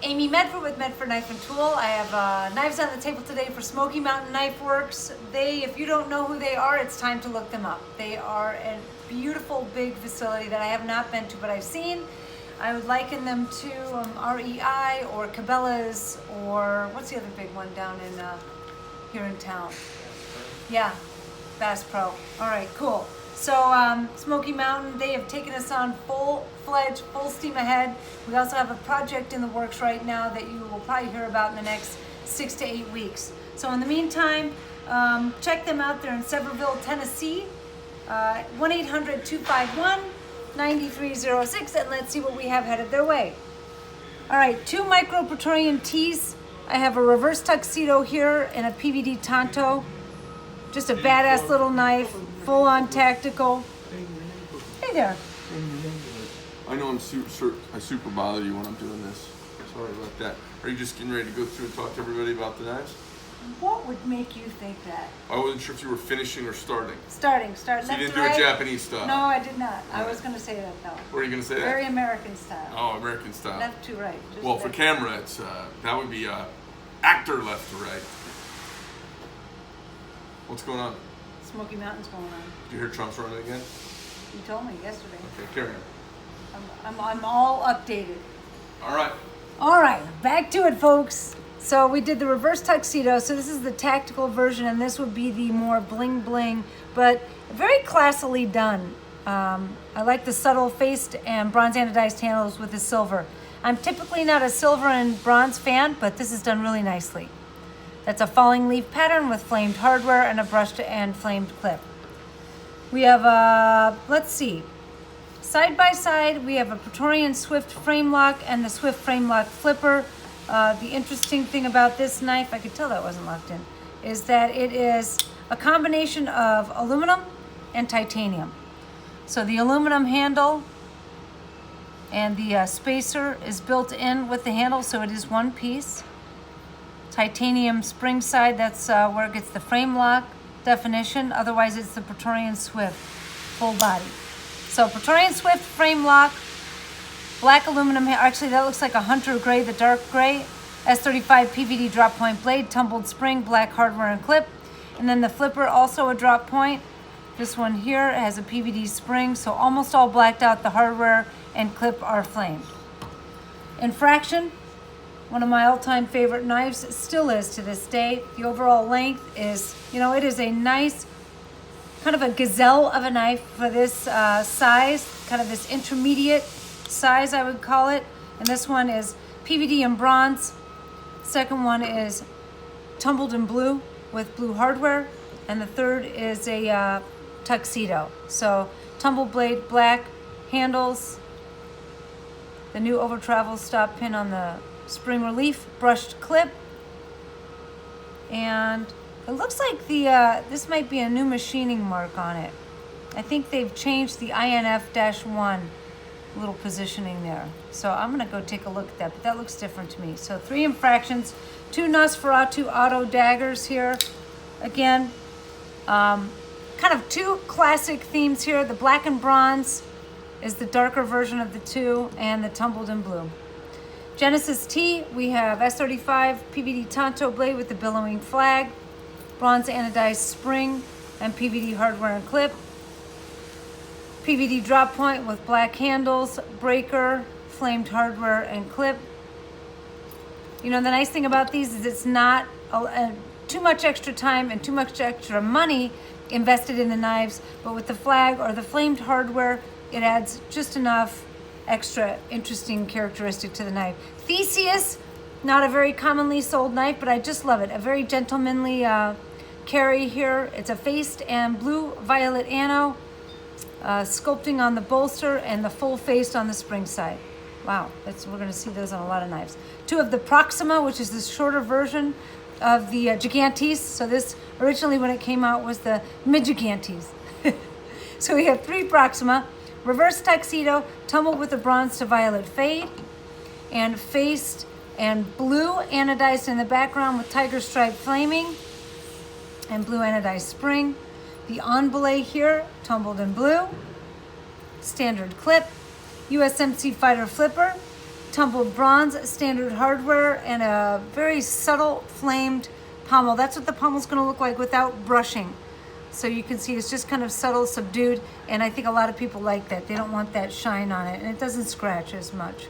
Amy Medford with Medford Knife and Tool. I have knives on the table today for Smoky Mountain Knife Works. If you don't know who they are, it's time to look them up. They are a beautiful big facility that I have not been to, but I've seen. I would liken them to REI or Cabela's, or what's the other big one down in here in town? Yeah, Bass Pro. All right, cool. So Smoky Mountain, they have taken us on full-fledged, full steam ahead. We also have a project in the works right now that you will probably hear about in the next 6 to 8 weeks. So in the meantime, check them out. They're in Sevierville, Tennessee, 1-800-251-9306, and let's see what we have headed their way. All right, 2 micro Praetorian tees. I have a reverse tuxedo here and a PVD Tonto. Just a badass little knife, full-on tactical. Hey there. I know I super bother you when I'm doing this. Sorry about that. Are you just getting ready to go through and talk to everybody about the knives? What would make you think that? I wasn't sure if you were finishing or starting. Starting. So you didn't do a Japanese style? No, I did not. I was going to say that, though. What are you going to say? Very American style. Oh, American style. Left to right. Well, for camera, it's that would be actor left to right. What's going on? Smoky Mountain's going on. Did you hear Trump's running again? You told me yesterday. Okay, carry on. I'm all updated. All right. All right, back to it, folks. So we did the reverse tuxedo. So this is the tactical version, and this would be the more bling bling, but very classily done. I like the subtle faced and bronze anodized handles with the silver. I'm typically not a silver and bronze fan, but this is done really nicely. That's a falling leaf pattern with flamed hardware and a brushed and flamed clip. We have let's see. Side by side, we have a Praetorian Swift frame lock and the Swift frame lock flipper. The interesting thing about this knife, I could tell that wasn't locked in, is that it is a combination of aluminum and titanium. So the aluminum handle and the spacer is built in with the handle, so it is one piece. Titanium spring side, that's where it gets the frame lock definition. Otherwise, it's the Praetorian Swift full body. So Praetorian Swift frame lock, black aluminum, actually that looks like a hunter gray, the dark gray, S35 PVD drop point blade, tumbled spring, black hardware and clip. And then the flipper, also a drop point. This one here has a PVD spring, so almost all blacked out. The hardware and clip are flamed. Infraction, one of my all-time favorite knives, still is to this day. The overall length is, it is a nice, kind of a gazelle of a knife for this size, kind of this intermediate size, I would call it. And this one is PVD and bronze. Second one is tumbled in blue with blue hardware. And the third is a tuxedo. So tumbled blade, black handles, the new over travel stop pin on the spring relief, brushed clip, and it looks like this might be a new machining mark on it. I think they've changed the INF-1 little positioning there. So I'm gonna go take a look at that, but that looks different to me. So 3 infractions, 2 Nosferatu auto daggers here. Again, kind of 2 classic themes here. The black and bronze is the darker version of the 2, and the tumbled in blue. Genesis T, we have S35 PVD Tonto blade with the billowing flag, bronze anodized spring, and PVD hardware and clip. PVD drop point with black handles, breaker, flamed hardware and clip. The nice thing about these is it's not too much extra time and too much extra money invested in the knives, but with the flag or the flamed hardware, it adds just enough extra interesting characteristic to the knife. Theseus, not a very commonly sold knife, but I just love it. A very gentlemanly carry here. It's a faced and blue violet ano, sculpting on the bolster and the full faced on the spring side. Wow, we're going to see those on a lot of knives. 2 of the Proxima, which is the shorter version of the Gigantes. So this originally when it came out was the Mid-Gigantes. So we have 3 Proxima. Reverse tuxedo, tumbled with a bronze to violet fade, and faced and blue anodized in the background with tiger stripe flaming and blue anodized spring. The en belay here, tumbled in blue. Standard clip, USMC fighter flipper, tumbled bronze standard hardware, and a very subtle flamed pommel. That's what the pommel's going to look like without brushing. So you can see it's just kind of subtle, subdued, and I think a lot of people like that. They don't want that shine on it, and it doesn't scratch as much.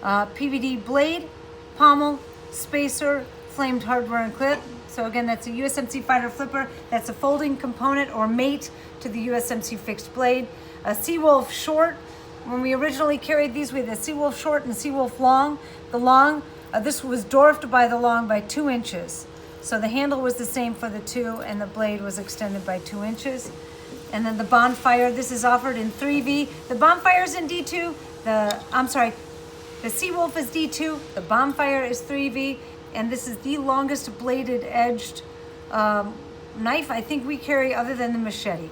PVD blade, pommel, spacer, flamed hardware and clip. So again, that's a USMC fighter flipper. That's a folding component or mate to the USMC fixed blade. A Seawolf short. When we originally carried these, we had the Seawolf short and Seawolf long. The long, this was dwarfed by the long by 2 inches. So the handle was the same for the 2, and the blade was extended by 2 inches. And then the Bonfire, this is offered in 3V. The Bonfire's in D2. The Seawolf is D2. The Bonfire is 3V. And this is the longest bladed edged knife I think we carry other than the machete.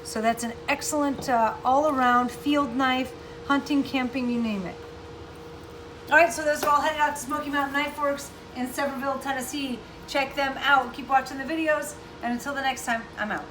So that's an excellent all-around field knife, hunting, camping, you name it. All right, so those are all headed out to Smoky Mountain Knife Works in Sevierville, Tennessee. Check them out. Keep watching the videos. And until the next time, I'm out.